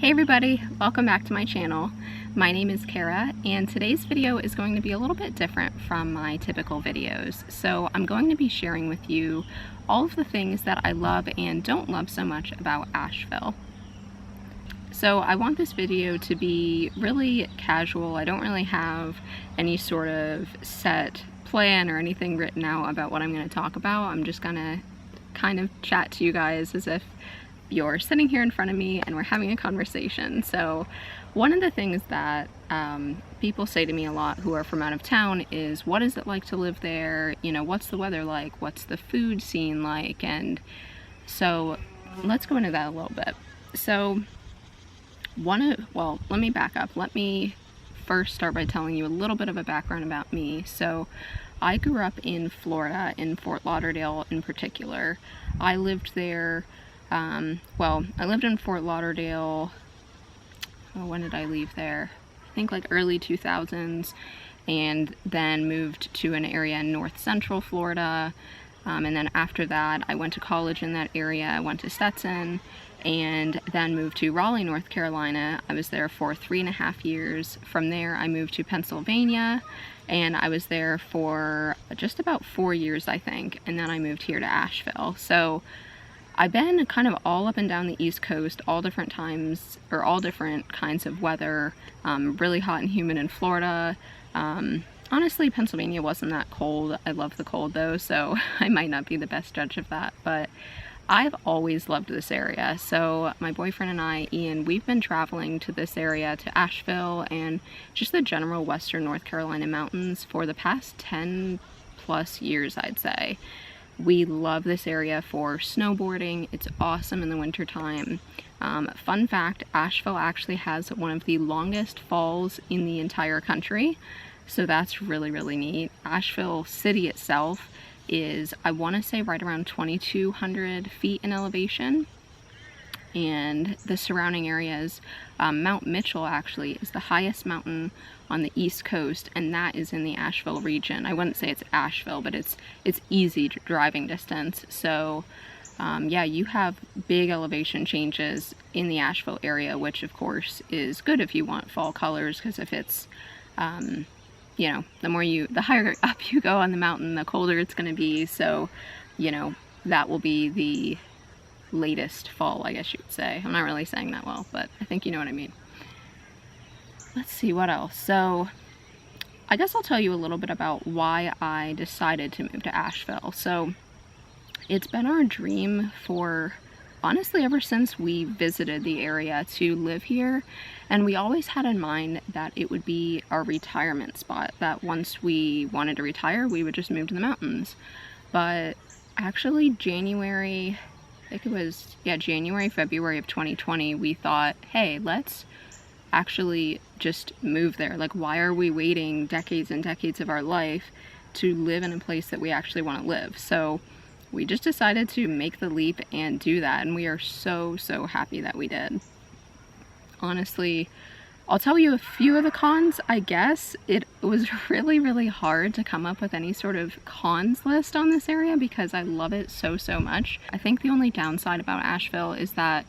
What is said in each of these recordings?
Hey everybody, welcome back to my channel. My name is Kara and today's video is going to be a little bit different from my typical videos. So I'm going to be sharing with you all of the things that I love and don't love so much about Asheville. So I want this video to be really casual. I don't really have any sort of set plan or anything written out about what I'm going to talk about. I'm just gonna kind of chat to you guys as if you're sitting here in front of me and we're having a conversation. So one of the things that people say to me a lot who are from out of town is, what is it like to live there? You know, what's the weather like? What's the food scene like? And so let's go into that a little bit. So well, let me back up. Let me first start by telling you a little bit of a background about me. So I grew up in Florida, in Fort Lauderdale in particular. I lived there I lived in Fort Lauderdale, when did I leave there? I think like early 2000s, and then moved to an area in north central Florida, and then after that I went to college in that area. I went to Stetson and then moved to Raleigh, North Carolina. I was there for 3.5 years. From there I moved to Pennsylvania and I was there for just about 4 years, I think, and then I moved here to Asheville. So I've been kind of all up and down the East Coast, all different times, or all different kinds of weather. Really hot and humid in Florida. Honestly, Pennsylvania wasn't that cold. I love the cold though, so I might not be the best judge of that, but I've always loved this area. So my boyfriend and I, Ian, we've been traveling to this area, to Asheville and just the general western North Carolina mountains for the past 10 plus years, I'd say. We love this area for snowboarding. It's awesome in the wintertime. Fun fact, Asheville actually has one of the longest falls in the entire country, so that's really, really neat. Asheville city itself is, I want to say, right around 2,200 feet in elevation, and the surrounding areas, Mount Mitchell actually is the highest mountain on the East Coast, and that is in the Asheville region. I wouldn't say it's Asheville, but it's easy driving distance. So yeah, you have big elevation changes in the Asheville area, which of course is good if you want fall colors, because if it's you know, the higher up you go on the mountain, the colder it's going to be. So, you know, that will be the latest fall, I guess you would say. I'm not really saying that well, but I think you know what I mean. Let's see what else. So I guess I'll tell you a little bit about why I decided to move to Asheville. So it's been our dream for, honestly, ever since we visited the area to live here, and we always had in mind that it would be our retirement spot, that once we wanted to retire we would just move to the mountains. But actually January, February of 2020, we thought, hey, let's actually just move there. Like, why are we waiting decades and decades of our life to live in a place that we actually want to live? So we just decided to make the leap and do that, and we are so happy that we did. Honestly, I'll tell you a few of the cons, I guess. It was really hard to come up with any sort of cons list on this area because I love it so much. I think the only downside about Asheville is that,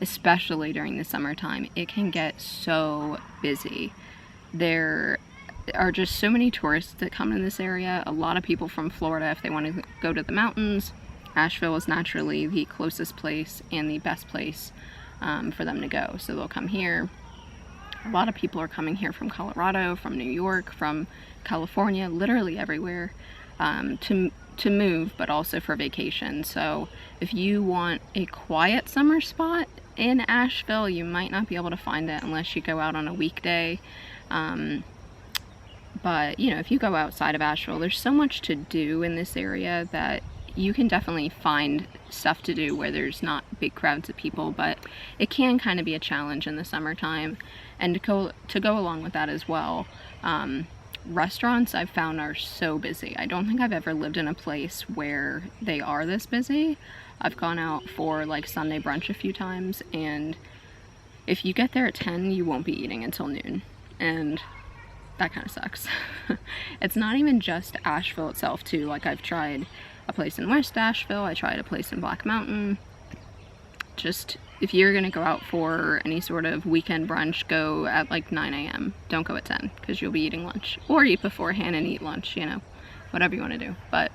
especially during the summertime, it can get so busy. There are just so many tourists that come in this area. A lot of people from Florida, if they want to go to the mountains, Asheville is naturally the closest place and the best place for them to go. So they'll come here. A lot of people are coming here from Colorado, from New York, from California, literally everywhere, to move, but also for vacation. So if you want a quiet summer spot in Asheville, you might not be able to find it unless you go out on a weekday. But you know, if you go outside of Asheville, there's so much to do in this area that you can definitely find stuff to do where there's not big crowds of people, but it can kind of be a challenge in the summertime. And to go along with that as well, restaurants I've found are so busy. I don't think I've ever lived in a place where they are this busy. I've gone out for like Sunday brunch a few times, and if you get there at 10, you won't be eating until noon, and that kind of sucks. It's not even just Asheville itself too. Like, I've tried a place in West Asheville, I tried a place in Black Mountain. Just if you're gonna go out for any sort of weekend brunch, go at like 9 a.m. Don't go at 10 because you'll be eating lunch, or eat beforehand and eat lunch, you know, whatever you want to do. But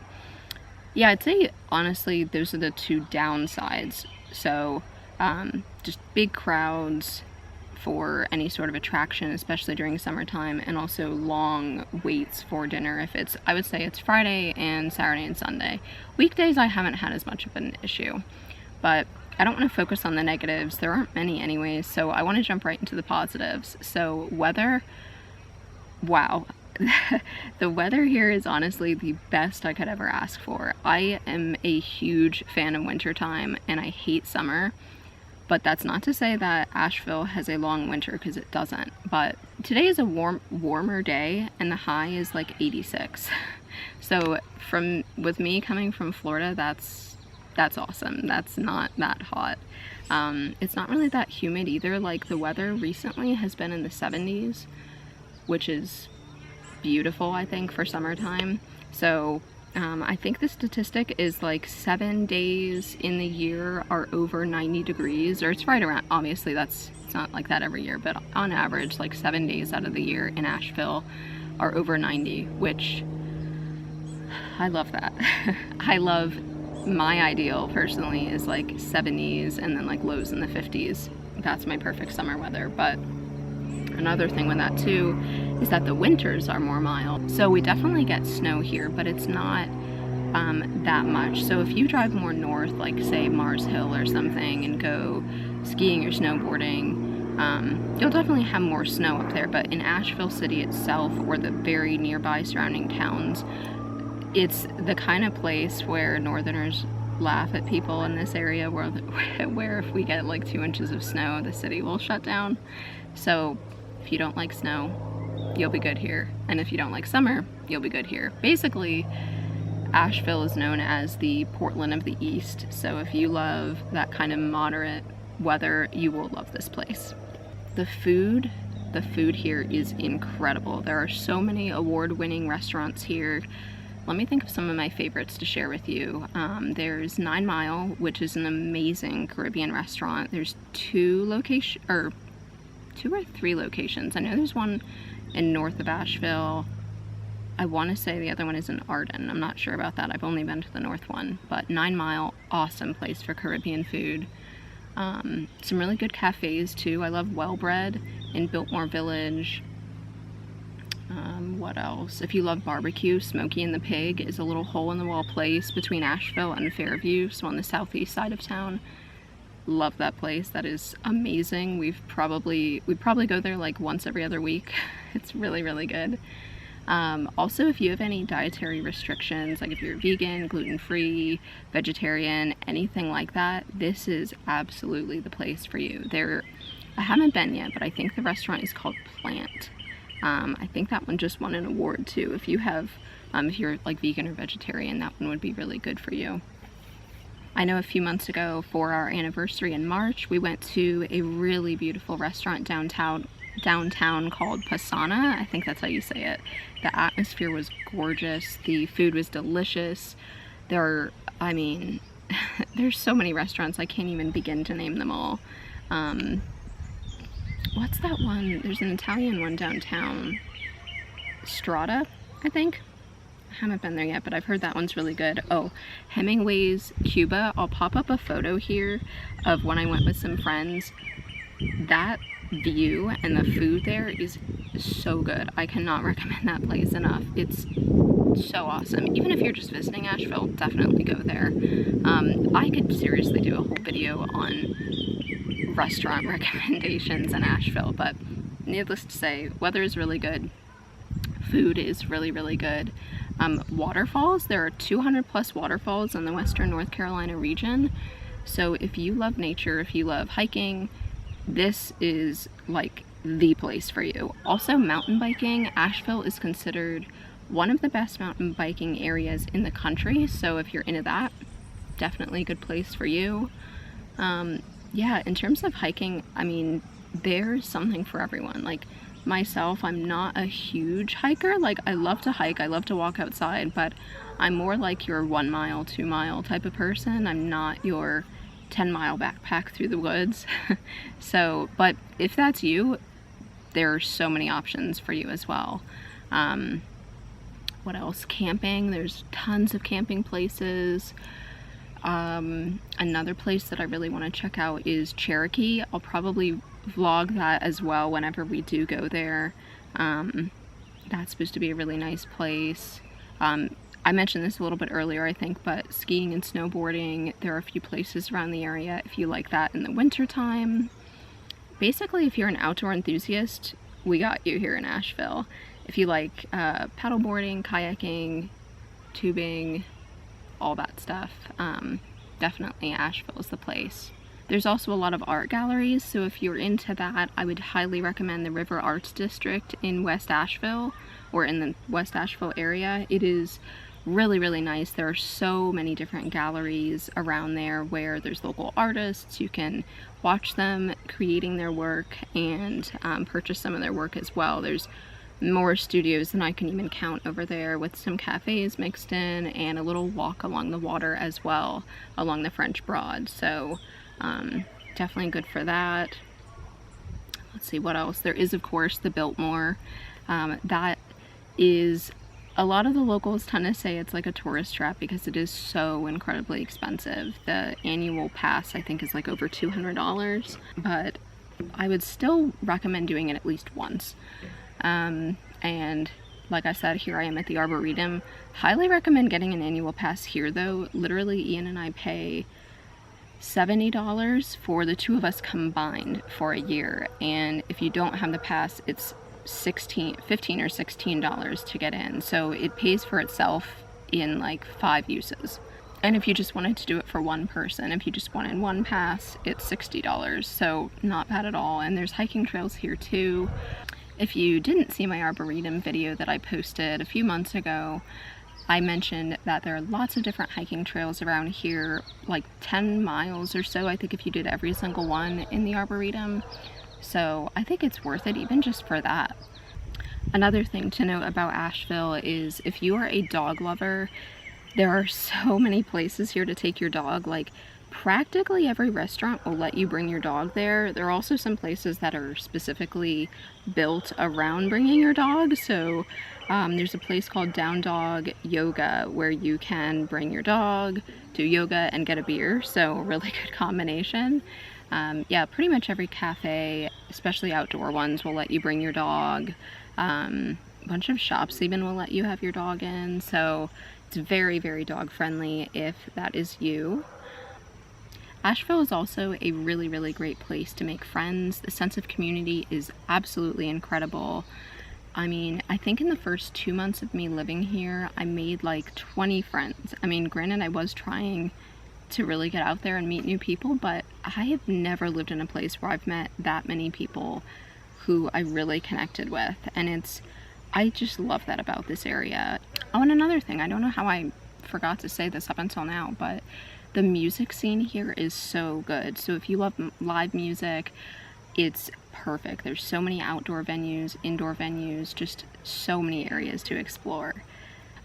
yeah, I'd say honestly those are the two downsides. So just big crowds for any sort of attraction, especially during summertime, and also long waits for dinner if it's, I would say it's Friday and Saturday and Sunday. Weekdays I haven't had as much of an issue, but I don't want to focus on the negatives. There aren't many anyways, so I want to jump right into the positives. So weather, wow. The weather here is honestly the best I could ever ask for. I am a huge fan of winter time and I hate summer, but that's not to say that Asheville has a long winter, because it doesn't. But today is a warmer day and the high is like 86. So with me coming from Florida, that's awesome. That's not that hot. It's not really that humid either. Like the weather recently has been in the 70s, which is beautiful, I think, for summertime. So I think the statistic is like 7 days in the year are over 90 degrees, or it's right around, obviously it's not like that every year, but on average like 7 days out of the year in Asheville are over 90, which I love that. I love, my ideal personally is like 70s and then like lows in the 50s. That's my perfect summer weather. But another thing with that too is that the winters are more mild. So we definitely get snow here, but it's not that much. So if you drive more north, like say Mars Hill or something, and go skiing or snowboarding, you'll definitely have more snow up there. But in Asheville City itself, or the very nearby surrounding towns, it's the kind of place where northerners laugh at people in this area where if we get like 2 inches of snow, the city will shut down. So if you don't like snow, you'll be good here. And if you don't like summer, you'll be good here. Basically, Asheville is known as the Portland of the East. So if you love that kind of moderate weather, you will love this place. The food here is incredible. There are so many award-winning restaurants here. Let me think of some of my favorites to share with you. There's 9 Mile, which is an amazing Caribbean restaurant. There's 2 or 3 locations. I know there's one in north of Asheville. I want to say the other one is in Arden. I'm not sure about that. I've only been to the north one. But 9 Mile, awesome place for Caribbean food. Some really good cafes too. I love Well Bread in Biltmore Village. What else? If you love barbecue, Smokey and the Pig is a little hole-in-the-wall place between Asheville and Fairview, so on the southeast side of town. Love that place. That is amazing. We probably go there like once every other week. It's really, really good. Also, if you have any dietary restrictions, like if you're vegan, gluten-free, vegetarian, anything like that, this is absolutely the place for you. I haven't been yet, but I think the restaurant is called Plant. I think that one just won an award too. If you're like vegan or vegetarian, that one would be really good for you. I know a few months ago for our anniversary in March, we went to a really beautiful restaurant downtown called Pasana. I think that's how you say it. The atmosphere was gorgeous. The food was delicious. There's so many restaurants, I can't even begin to name them all. What's that one? There's an Italian one downtown. Strata, I think. I haven't been there yet, but I've heard that one's really good. Oh, Hemingway's Cuba. I'll pop up a photo here of when I went with some friends. That view and the food there is so good. I cannot recommend that place enough. It's so awesome. Even if you're just visiting Asheville, definitely go there. I could seriously do a whole video on restaurant recommendations in Asheville, but needless to say, weather is really good. Food is really, really good. Waterfalls, there are 200 plus waterfalls in the western North Carolina region. So if you love nature, if you love hiking, this is like the place for you. Also, mountain biking. Asheville is considered one of the best mountain biking areas in the country. So if you're into that, definitely a good place for you. Yeah, in terms of hiking, I mean, there's something for everyone. Like myself, I'm not a huge hiker. Like I love to hike, I love to walk outside, but I'm more like your 1 mile, 2 mile type of person. I'm not your 10-mile backpack through the woods. So, but if that's you, there are so many options for you as well. What else? Camping. There's tons of camping places. Another place that I really want to check out is Cherokee. I'll probably vlog that as well whenever we do go there. That's supposed to be a really nice place. I mentioned this a little bit earlier, I think, but skiing and snowboarding, there are a few places around the area if you like that in the winter time. Basically, if you're an outdoor enthusiast, we got you here in Asheville. If you like paddleboarding, kayaking, tubing, all that stuff, definitely Asheville is the place. There's also a lot of art galleries, so if you're into that, I would highly recommend the River Arts District in West Asheville, or in the West Asheville area. It is really, really nice. There are so many different galleries around there where there's local artists. You can watch them creating their work and purchase some of their work as well. There's more studios than I can even count over there, with some cafes mixed in and a little walk along the water as well, along the French Broad. So definitely good for that. Let's see what else. There is, of course, the Biltmore. That is, a lot of the locals tend to say it's like a tourist trap because it is so incredibly expensive. The annual pass, I think, is like over $200, but I would still recommend doing it at least once. And like I said, here I am at the Arboretum. Highly recommend getting an annual pass here though. Literally, Ian and I pay $70 for the two of us combined for a year, and if you don't have the pass, it's $15 or $16 to get in. So it pays for itself in like 5 uses. And if you just wanted to do it for one person, if you just wanted one pass, it's $60. So not bad at all. And there's hiking trails here too. If you didn't see my Arboretum video that I posted a few months ago, I mentioned that there are lots of different hiking trails around here, like 10 miles or so, I think, if you did every single one in the Arboretum. So I think it's worth it even just for that. Another thing to note about Asheville is if you are a dog lover, there are so many places here to take your dog. Like, practically every restaurant will let you bring your dog there. There are also some places that are specifically built around bringing your dog. So there's a place called Down Dog Yoga where you can bring your dog, do yoga, and get a beer. So a really good combination. Yeah, pretty much every cafe, especially outdoor ones, will let you bring your dog. A bunch of shops even will let you have your dog in. So it's very, very dog friendly if that is you. Asheville is also a really, really great place to make friends. The sense of community is absolutely incredible. I mean, I think in the first 2 months of me living here, I made like 20 friends. I mean, granted, I was trying to really get out there and meet new people, but I have never lived in a place where I've met that many people who I really connected with. And I just love that about this area. Oh, and another thing, I don't know how I forgot to say this up until now, but the music scene here is so good. So if you love live music, it's perfect. There's so many outdoor venues, indoor venues, just so many areas to explore.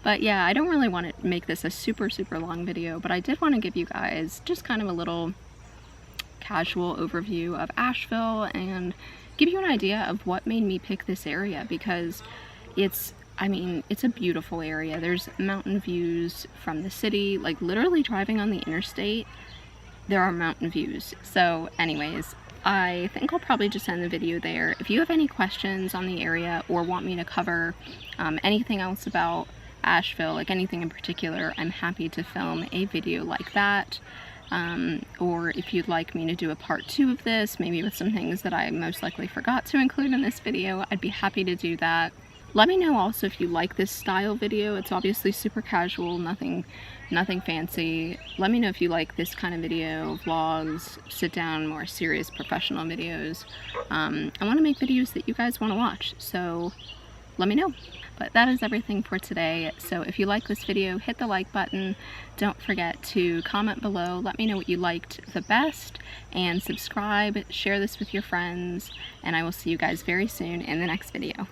But yeah, I don't really want to make this a super, super long video, but I did want to give you guys just kind of a little casual overview of Asheville and give you an idea of what made me pick this area, because I mean, it's a beautiful area. There's mountain views from the city, like literally driving on the interstate, there are mountain views. So anyways, I think I'll probably just end the video there. If you have any questions on the area or want me to cover anything else about Asheville, like anything in particular, I'm happy to film a video like that. Or if you'd like me to do a part 2 of this, maybe with some things that I most likely forgot to include in this video, I'd be happy to do that. Let me know also if you like this style video. It's obviously super casual, nothing fancy. Let me know if you like this kind of video, vlogs, sit down, more serious professional videos. I want to make videos that you guys want to watch, so let me know. But that is everything for today. So if you like this video, hit the like button. Don't forget to comment below. Let me know what you liked the best, and subscribe, share this with your friends, and I will see you guys very soon in the next video.